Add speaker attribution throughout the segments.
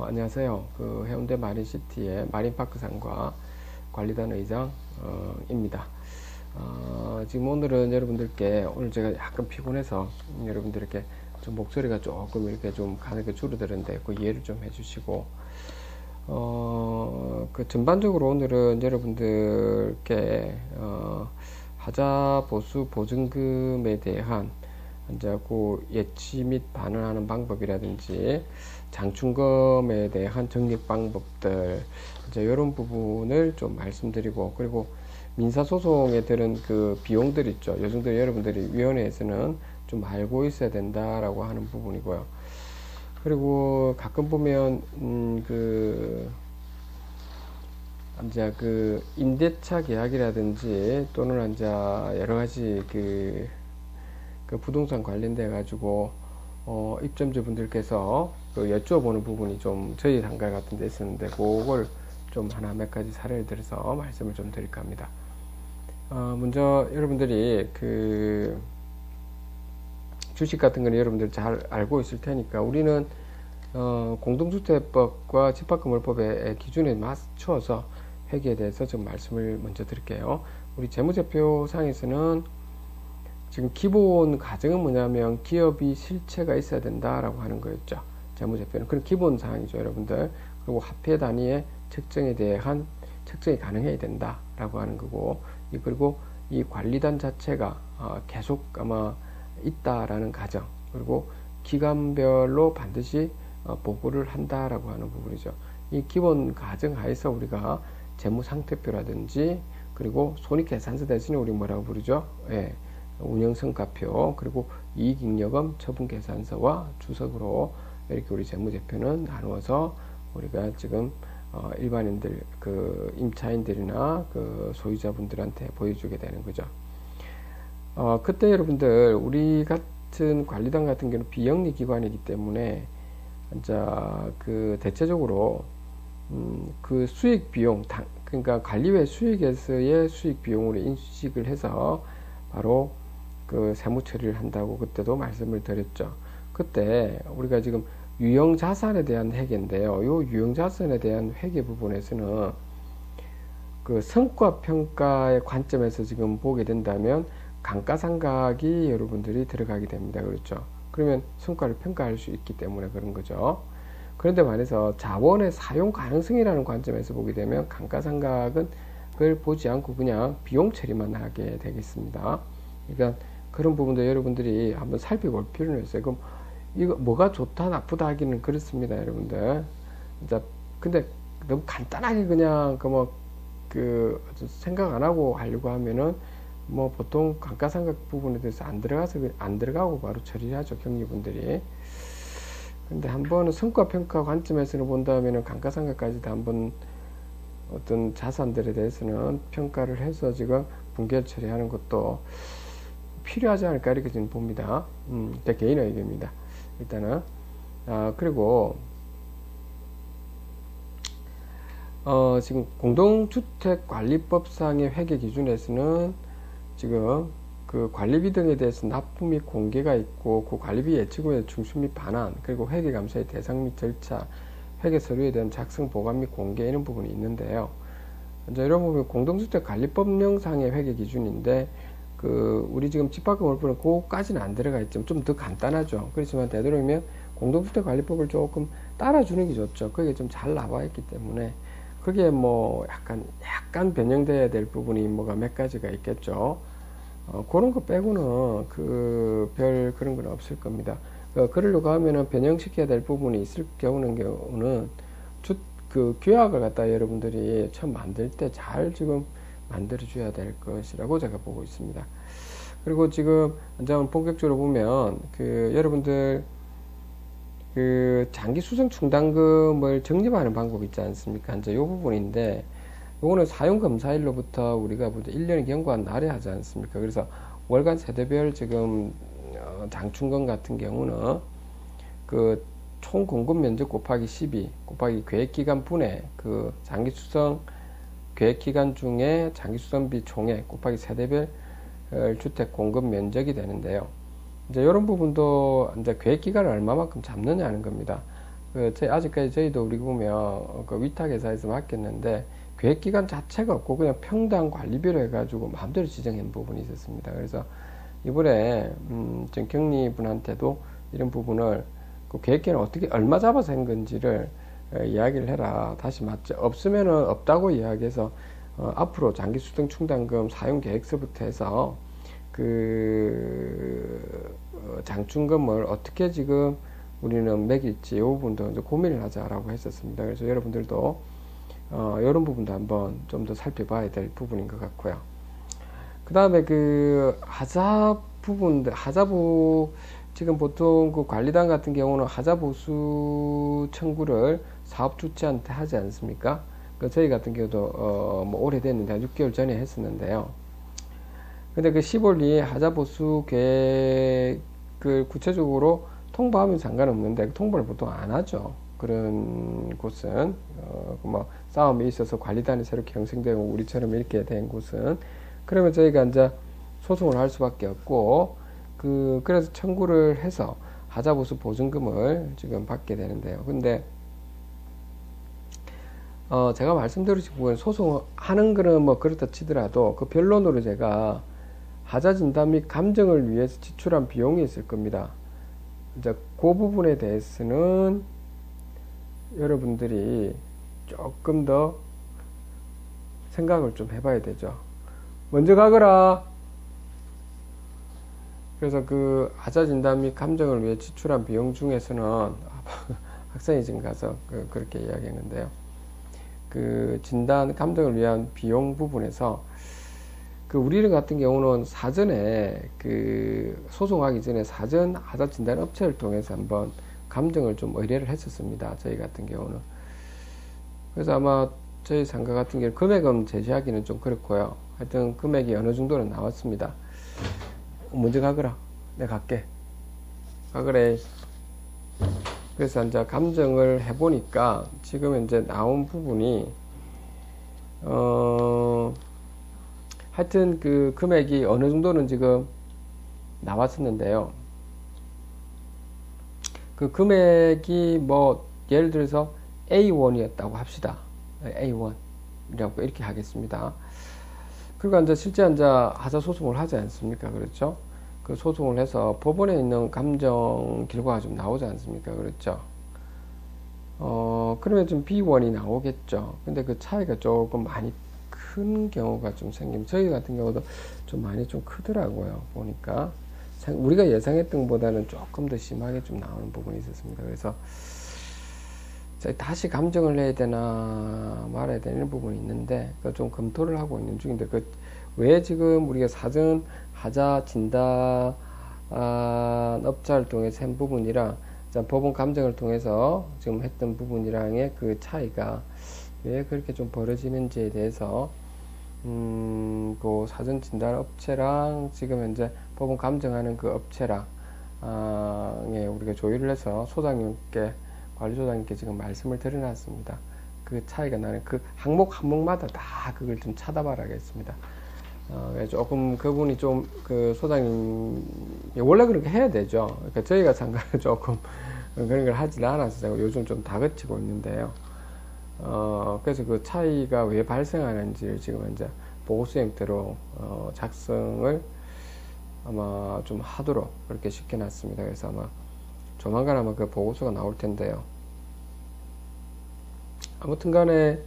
Speaker 1: 안녕하세요. 해운대 마린시티의 마린파크상과 관리단 의장입니다. 지금 오늘은 여러분들께, 오늘 제가 약간 피곤해서 여러분들께 좀 목소리가 조금 이렇게 좀 가늘게 줄어드는데 그 이해를 좀 해주시고, 전반적으로 오늘은 여러분들께, 하자 보수 보증금에 대한 이제 그 예치 및 반환하는 방법이라든지 장충금에 대한 적립 방법들, 이제 이런 부분을 좀 말씀드리고, 그리고 민사소송에 드는 그 비용들 있죠. 요즘들 여러분들이 위원회에서는 좀 알고 있어야 된다라고 하는 부분이고요. 그리고 가끔 보면 이제 그 임대차 계약이라든지 또는 이제 여러 가지 그 부동산 관련돼 가지고 입점주 분들께서 여쭤보는 부분이 좀 저희 상가 같은 데 있었는데, 그걸 좀 하나 몇 가지 사례를 들어서 말씀을 좀 드릴까 합니다. 먼저 여러분들이 그 주식 같은 거는 여러분들 잘 알고 있을 테니까, 우리는 공동주택법과 집합건물법의 기준에 맞추어서 회계에 대해서 좀 말씀을 먼저 드릴게요. 우리 재무제표상에서는 지금 기본 가정은 뭐냐면 기업이 실체가 있어야 된다라고 하는 거였죠. 재무제표는 그런 기본 사항이죠, 여러분들. 그리고 화폐 단위의 책정에 대한 책정이 가능해야 된다라고 하는 거고, 그리고 이 관리단 자체가 계속 아마 있다라는 가정, 그리고 기간별로 반드시 보고를 한다라고 하는 부분이죠. 이 기본 가정 하에서 우리가 재무상태표라든지, 그리고 손익계산서 대신에 우리 뭐라고 부르죠? 운영성과표, 그리고 이익잉여금 처분계산서와 주석으로 이렇게 우리 재무제표는 나누어서 우리가 지금 일반인들, 그 임차인들이나 그 소유자분들한테 보여주게 되는 거죠. 그때 여러분들, 우리 같은 관리단 같은 경우는 비영리 기관이기 때문에 이제 그 대체적으로 그 수익 비용, 그러니까 관리외 수익에서의 수익 비용으로 인식을 해서 바로 그 세무 처리를 한다고 그때도 말씀을 드렸죠. 그때 우리가 지금 유형자산에 대한 회계인데요. 이 유형자산에 대한 회계 부분에서는 그 성과평가의 관점에서 지금 보게 된다면 감가상각이 여러분들이 들어가게 됩니다. 그렇죠? 그러면 성과를 평가할 수 있기 때문에 그런 거죠. 그런데 반해서 자원의 사용 가능성이라는 관점에서 보게 되면 감가상각은 그걸 보지 않고 그냥 비용 처리만 하게 되겠습니다. 그러니까 그런 부분도 여러분들이 한번 살펴볼 필요는 있어요. 그럼 이거 뭐가 좋다 나쁘다 하기는 그렇습니다, 여러분들. 이제 근데 너무 간단하게 그냥 생각 안 하고 하려고 하면은 뭐 보통 감가상각 부분에 대해서 안 들어가고 바로 처리하죠, 경리분들이. 근데 한번 성과평가 관점에서는 본다면은 감가상각까지도 한번 어떤 자산들에 대해서는 평가를 해서 지금 분결 처리하는 것도 필요하지 않을까, 이렇게 저는 봅니다. 제 개인의 의견입니다. 일단은. 그리고, 지금 공동주택관리법상의 회계 기준에서는 지금 그 관리비 등에 대해서 납부 및 공개가 있고, 그 관리비 예치금의 중심 및 반환, 그리고 회계감사의 대상 및 절차, 회계 서류에 대한 작성, 보관 및 공개, 이런 부분이 있는데요. 이제 이런 부분 공동주택관리법령상의 회계 기준인데, 우리 지금 집합건물법은 그거까지는 안 들어가 있지만 좀 더 간단하죠. 그렇지만 되도록이면 공동주택관리법을 조금 따라주는 게 좋죠. 그게 좀 잘 나와 있기 때문에 그게 뭐 약간 변형돼야 될 부분이 뭐가 몇 가지가 있겠죠. 그런 거 빼고는 별 그런 건 없을 겁니다. 그러려고 하면은 변형시켜야 될 부분이 있을 경우는 규약을 갖다 여러분들이 처음 만들 때 잘 지금 만들어줘야 될 것이라고 제가 보고 있습니다. 그리고 지금 이제 본격적으로 보면 여러분들 장기 수정 충당금을 적립하는 방법이 있지 않습니까? 이제 이 부분인데, 요거는 사용검사일로부터 우리가 1년이 경과한 날에 하지 않습니까? 그래서 월간 세대별 지금 장충금 같은 경우는 총 공급 면적 곱하기 12 곱하기 계획기간 분의 장기 수성 계획기간 중에 장기수선비 총액 곱하기 세대별 주택 공급 면적이 되는데요. 이제 이런 부분도 이제 계획기간을 얼마만큼 잡느냐는 겁니다. 아직까지 저희도 우리 보면 그 위탁회사에서 맡겼는데 계획기간 자체가 없고 그냥 평당 관리비로 해가지고 마음대로 지정한 부분이 있었습니다. 그래서 이번에 좀 경리분한테도 이런 부분을 그 계획기는 어떻게 얼마 잡아서 한 건지를 이야기를 해라. 다시 맞죠. 없으면은 없다고 이야기해서 앞으로 장기 수등 충당금 사용 계획서부터 해서 장충금을 어떻게 지금 우리는 매길지 이 부분도 이제 고민을 하자라고 했었습니다. 그래서 여러분들도 이런 부분도 한번 좀 더 살펴봐야 될 부분인 것 같고요. 그 다음에 그 하자 부분들, 하자부 지금 보통 그 관리단 같은 경우는 하자보수 청구를 사업주체한테 하지 않습니까? 저희 같은 경우도 뭐 오래됐는데 한 6개월 전에 했었는데요. 근데 그 10월2에 하자보수 계획을 구체적으로 통보하면 상관없는데 통보를 보통 안 하죠. 그런 곳은 뭐 싸움이 있어서 관리단이 새롭게 형성되고 우리처럼 이렇게 된 곳은 그러면 저희가 이제 소송을 할 수밖에 없고 그래서 청구를 해서 하자보수 보증금을 지금 받게 되는데요. 근데 제가 말씀드린 소송하는 거는 뭐 그렇다 치더라도 그 변론으로 제가 하자 진단 및 감정을 위해서 지출한 비용이 있을 겁니다. 이제 그 부분에 대해서는 여러분들이 조금 더 생각을 좀 해봐야 되죠. 먼저 가거라. 그래서 그 하자 진단 및 감정을 위해 지출한 비용 중에서는 학생이 지금 가서 그렇게 이야기했는데요. 그 진단 감정을 위한 비용 부분에서 우리 같은 경우는 사전에 소송하기 전에 사전 하자 진단 업체를 통해서 한번 감정을 좀 의뢰를 했었습니다. 저희 같은 경우는. 그래서 아마 저희 상가 같은 경우 금액은 제시하기는 좀 그렇고요. 하여튼 금액이 어느 정도는 나왔습니다. 먼저 가거라. 내가 갈게. 가거래. 그래서 이제 감정을 해보니까 지금 이제 나온 부분이 하여튼 그 금액이 어느 정도는 지금 나왔었는데요. 그 금액이 뭐 예를 들어서 A1이었다고 합시다. A1이라고 이렇게 하겠습니다. 그리고 이제 실제 이제 하자 소송을 하지 않습니까? 그렇죠? 그 소송을 해서 법원에 있는 감정 결과가 좀 나오지 않습니까? 그렇죠? 그러면 좀 B1이 나오겠죠. 근데 그 차이가 조금 많이 큰 경우가 좀 생기면 저희 같은 경우도 좀 많이 좀 크더라고요. 보니까 우리가 예상했던 것보다는 조금 더 심하게 좀 나오는 부분이 있었습니다. 그래서 다시 감정을 해야 되나 말아야 되는 부분이 있는데 좀 검토를 하고 있는 중인데 왜 지금 우리가 사전 하자 진단 업자를 통해서 한 부분이랑 법원 감정을 통해서 지금 했던 부분이랑의 그 차이가 왜 그렇게 좀 벌어지는지에 대해서 그 사전 진단 업체랑 지금 현재 법원 감정하는 그 업체랑 우리가 조율을 해서 소장님께 관리소장님께 지금 말씀을 드려놨습니다. 그 차이가 나는 그 항목마다 다 그걸 좀 찾아봐야겠습니다. 조금 그분이 좀 소장님 원래 그렇게 해야 되죠. 그러니까 저희가 상가를 조금 그런 걸 하지 않아서 요즘 좀 다그치고 있는데요. 그래서 그 차이가 왜 발생하는지를 지금 이제 보고서 형태로 작성을 아마 좀 하도록 그렇게 시켜놨습니다. 그래서 아마 조만간 아마 그 보고서가 나올 텐데요. 아무튼 간에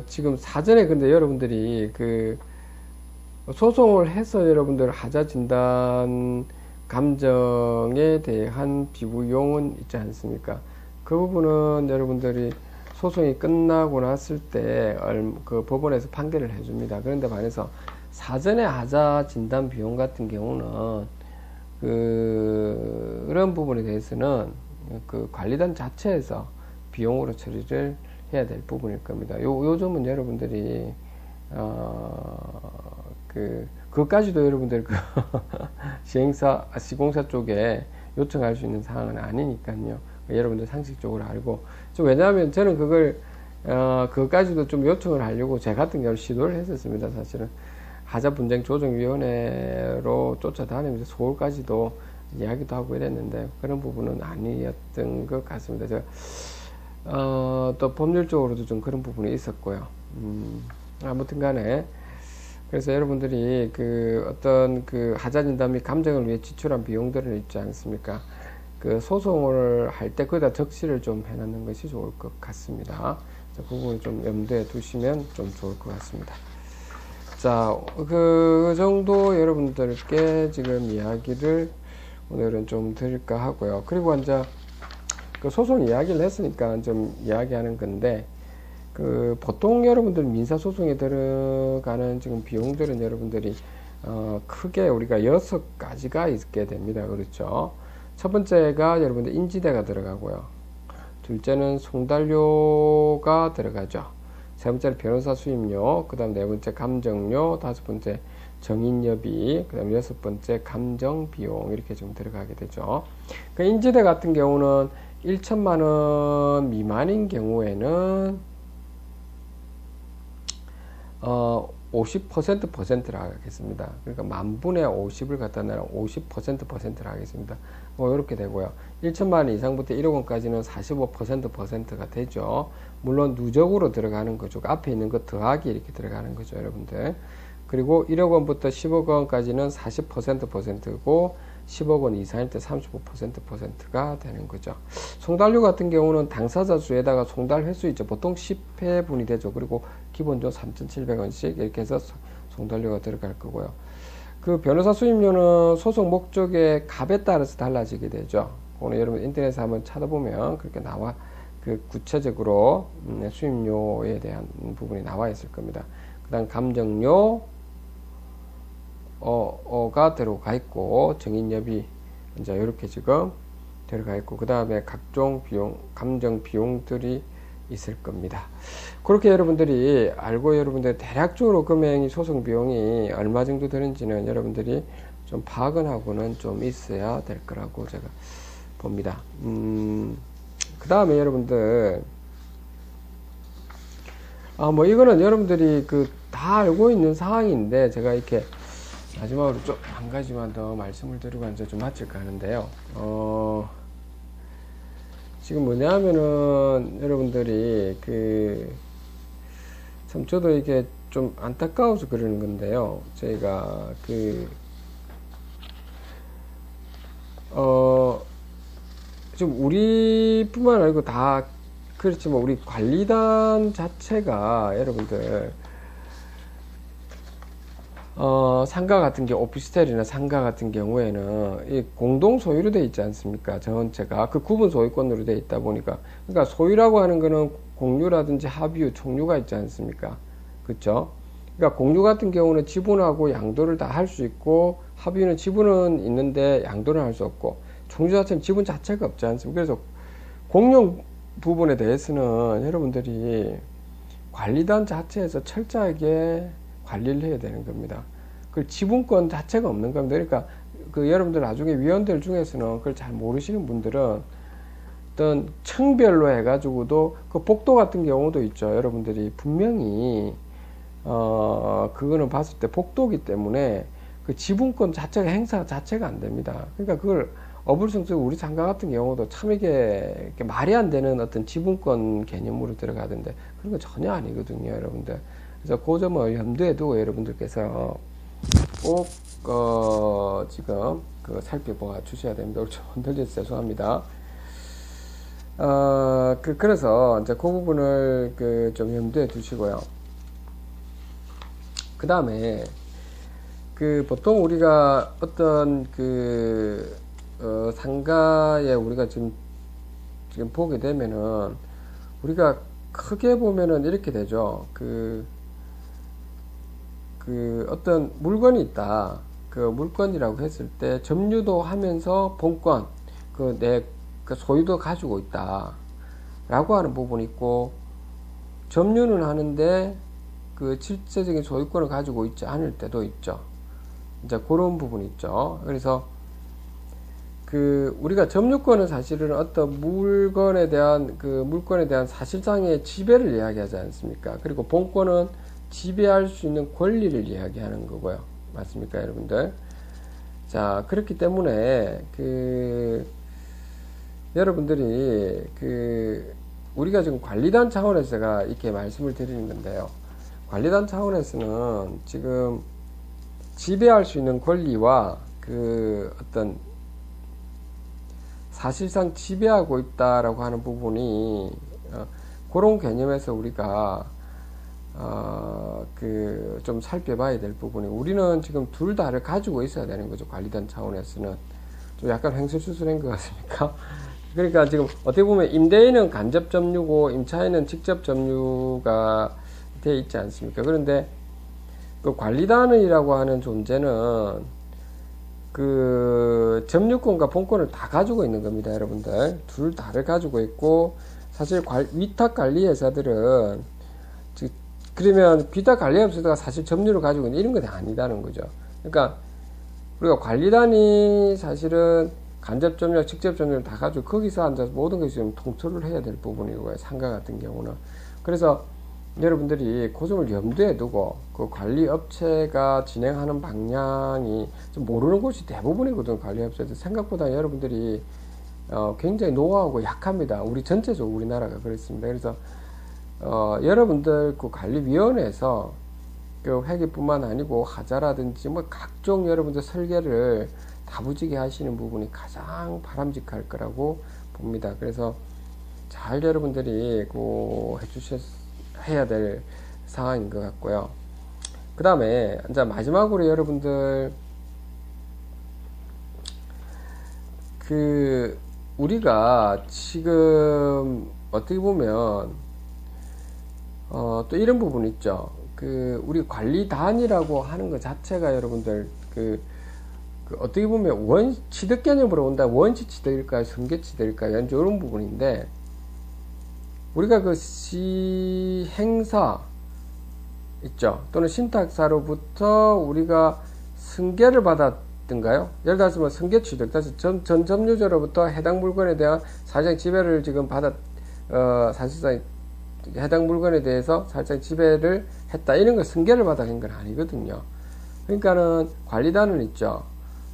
Speaker 1: 지금 사전에 근데 여러분들이 소송을 해서 여러분들 하자 진단 감정에 대한 비부용은 있지 않습니까? 그 부분은 여러분들이 소송이 끝나고 났을 때 그 법원에서 판결을 해줍니다. 그런데 반해서 사전에 하자 진단 비용 같은 경우는 그런 부분에 대해서는 그 관리단 자체에서 비용으로 처리를 해야 될 부분일 겁니다. 요즘은 여러분들이 그것까지도 여러분들 시공사 쪽에 요청할 수 있는 사항은 아니니까요. 여러분들 상식적으로 알고 왜냐하면 저는 그것까지도 좀 요청을 하려고 제 같은 경우 시도를 했었습니다. 사실은 하자분쟁조정위원회로 쫓아다니면서 서울까지도 이야기도 하고 이랬는데 그런 부분은 아니었던 것 같습니다. 제가 또 법률적으로도 좀 그런 부분이 있었고요. 아무튼 간에 그래서 여러분들이 그 어떤 그 하자진단 및 감정을 위해 지출한 비용들은 있지 않습니까? 그 소송을 할 때 거기다 적시를 좀 해놓는 것이 좋을 것 같습니다. 그 부분을 좀 염두에 두시면 좀 좋을 것 같습니다. 자, 그 정도 여러분들께 지금 이야기를 오늘은 좀 드릴까 하고요. 그리고 이제 그 소송 이야기를 했으니까 좀 이야기하는 건데, 그 보통 여러분들 민사소송에 들어가는 지금 비용들은 여러분들이 크게 우리가 6가지가 있게 됩니다. 그렇죠? 첫 번째가 여러분들 인지대가 들어가고요. 둘째는 송달료가 들어가죠. 세 번째는 변호사 수임료, 그 다음 네 번째 감정료, 다섯 번째 정인여비, 그 다음 여섯 번째 감정비용, 이렇게 좀 들어가게 되죠. 그 인지대 같은 경우는 1천만 원 미만인 경우에는 50%라 하겠습니다. 그러니까 만분의 50을 갖다 내면 50%라 하겠습니다. 이렇게 되고요. 1천만 원 이상부터 1억 원까지는 45%가 되죠. 물론 누적으로 들어가는 거죠. 앞에 있는 거 더하기 이렇게 들어가는 거죠, 여러분들. 그리고 1억 원부터 10억 원까지는 40%고 10억 원 이상일 때 35%가 되는 거죠. 송달료 같은 경우는 당사자 수에다가 송달 횟수 있죠. 보통 10회분이 되죠. 그리고 기본적으로 3,700원씩 이렇게 해서 송달료가 들어갈 거고요. 그 변호사 수임료는 소송 목적의 값에 따라서 달라지게 되죠. 오늘 여러분 인터넷에 한번 찾아보면 그렇게 나와, 그 구체적으로 수임료에 대한 부분이 나와 있을 겁니다. 그 다음 감정료, 가 들어가 있고, 정인여비, 이제 이렇게 지금 들어가 있고, 그 다음에 각종 비용, 감정 비용들이 있을 겁니다. 그렇게 여러분들이 알고 여러분들 대략적으로 금액이 소송 비용이 얼마 정도 되는지는 여러분들이 좀 파악은 하고는 좀 있어야 될 거라고 제가 봅니다. 그 다음에 여러분들, 뭐 이거는 여러분들이 다 알고 있는 사항인데 제가 이렇게 마지막으로 좀 한 가지만 더 말씀을 드리고 이제 좀 마칠까 하는데요. 지금 뭐냐 하면은 여러분들이 참 저도 이게 좀 안타까워서 그러는 건데요. 저희가 좀 우리뿐만 아니고 다 그렇지만 우리 관리단 자체가 여러분들 상가 같은 경우, 오피스텔이나 상가 같은 경우에는 이 공동 소유로 되어 있지 않습니까? 전체가 그 구분 소유권으로 되어 있다 보니까, 그러니까 소유라고 하는 거는 공유라든지 합유, 총유가 있지 않습니까? 그렇죠? 그러니까 공유 같은 경우는 지분하고 양도를 다 할 수 있고, 합유는 지분은 있는데 양도를 할 수 없고, 총유 자체는 지분 자체가 없지 않습니까? 그래서 공용 부분에 대해서는 여러분들이 관리단 자체에서 철저하게 관리를 해야 되는 겁니다. 그 지분권 자체가 없는 겁니다. 그러니까 여러분들 나중에 위원들 중에서는 그걸 잘 모르시는 분들은 어떤 층별로 해가지고도 그 복도 같은 경우도 있죠. 여러분들이 분명히 그거는 봤을 때 복도기 때문에 그 지분권 자체가 행사 자체가 안 됩니다. 그러니까 그걸 어불성설 우리 상가 같은 경우도 참 이게 말이 안 되는 어떤 지분권 개념으로 들어가던데 그런 거 전혀 아니거든요, 여러분들. 그래서 그 점을 염두에 두고 여러분들께서 꼭 지금 살펴봐 주셔야 됩니다. 좀 흔들려서 죄송합니다. 그래서 이제 그 부분을 좀 염두에 두시고요. 그 다음에 보통 우리가 어떤 상가에 우리가 지금 보게 되면은 우리가 크게 보면은 이렇게 되죠. 어떤 물건이 있다. 그 물건이라고 했을 때 점유도 하면서 본권, 내 소유도 가지고 있다. 라고 하는 부분이 있고, 점유는 하는데 실제적인 소유권을 가지고 있지 않을 때도 있죠. 이제 그런 부분이 있죠. 그래서 우리가 점유권은 사실은 어떤 물건에 대한 사실상의 지배를 이야기하지 않습니까? 그리고 본권은 지배할 수 있는 권리를 이야기하는 거고요. 맞습니까, 여러분들? 자, 그렇기 때문에 여러분들이 우리가 지금 관리단 차원에서가 이렇게 말씀을 드리는 건데요. 관리단 차원에서는 지금 지배할 수 있는 권리와 어떤 사실상 지배하고 있다라고 하는 부분이 그런 개념에서 우리가 좀 살펴봐야 될 부분이, 우리는 지금 둘 다를 가지고 있어야 되는 거죠. 관리단 차원에서는 좀 약간 횡설수설한 것 같습니까? 그러니까 지금 어떻게 보면 임대인은 간접 점유고 임차인은 직접 점유가 되어 있지 않습니까? 그런데 그 관리단이라고 하는 존재는 점유권과 본권을 다 가지고 있는 겁니다, 여러분들. 둘 다를 가지고 있고, 사실 위탁 관리 회사들은 그러면 위탁 관리 회사가 사실 점유를 가지고 있는 이런 건 아니다는 거죠. 그러니까 우리가 관리단이 사실은 간접 점유와 직접 점유를 다 가지고 거기서 앉아서 모든 것이 좀 통솔을 해야 될 부분이고요. 상가 같은 경우는. 그래서 여러분들이 그 점을 염두에 두고 그 관리업체가 진행하는 방향이 좀 모르는 곳이 대부분이거든요. 관리업체들 생각보다 여러분들이 굉장히 노하우가 약합니다. 우리 전체적으로 우리나라가 그렇습니다. 그래서 여러분들 그 관리위원회에서 그 회계뿐만 아니고 하자라든지 뭐 각종 여러분들 설계를 다부지게 하시는 부분이 가장 바람직할 거라고 봅니다. 그래서 잘 여러분들이 해야 될 상황인 것 같고요. 그 다음에 이제 마지막으로 여러분들 우리가 지금 어떻게 보면 또 이런 부분 있죠. 우리 관리단이라고 하는 것 자체가 여러분들 어떻게 보면 취득 개념으로 온다. 원시 취득일까요? 선계 취득일까요? 이런 부분인데, 우리가 시행사 있죠. 또는 신탁사로부터 우리가 승계를 받았던가요? 예를 들어서 승계 취득, 전 점유자로부터 해당 물건에 대한 사실상 지배를 지금 사실상 해당 물건에 대해서 살짝 지배를 했다. 이런 거 승계를 받아간 건 아니거든요. 그러니까는 관리단은 있죠.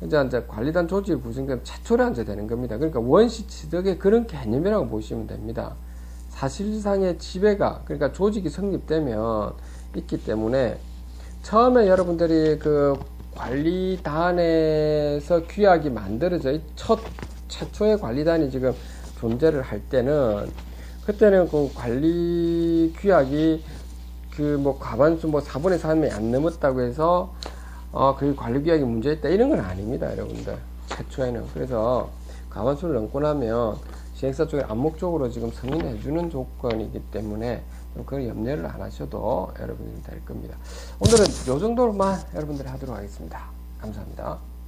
Speaker 1: 이제 관리단 조직이 구성되면 최초로 앉아야 되는 겁니다. 그러니까 원시 취득의 그런 개념이라고 보시면 됩니다. 사실상의 지배가, 그러니까 조직이 성립되면 있기 때문에 처음에 여러분들이 관리단에서 규약이 만들어져 최초의 관리단이 지금 존재를 할 때는, 그때는 관리 규약이 과반수 4분의 3이 안 넘었다고 해서 그 관리 규약이 문제 있다 이런 건 아닙니다, 여러분들. 최초에는. 그래서 과반수를 넘고 나면 시행사 쪽에 암묵적으로 지금 승인해 주는 조건이기 때문에 그걸 염려를 안 하셔도 여러분들이 될 겁니다. 오늘은 이 정도로만 여러분들이 하도록 하겠습니다. 감사합니다.